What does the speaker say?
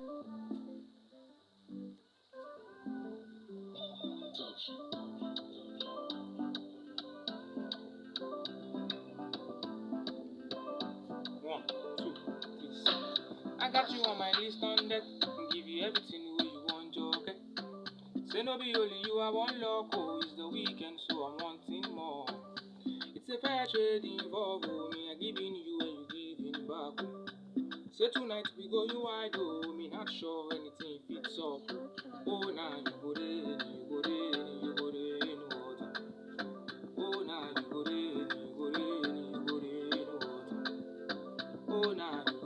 One, two, three. I got you on my list on deck. Give you everything where you want, okay? Say no be only you, I want luck. Oh, it's the weekend, so I'm wanting more. It's a fair trade involved, oh, me I giving you and you giving back. Oh. Say tonight we go you wide, oh, me not sure anything fits up. Oh, now you go there, you go there, you go there in water. Oh, now you go there, you go there, you go there in water. Oh, now you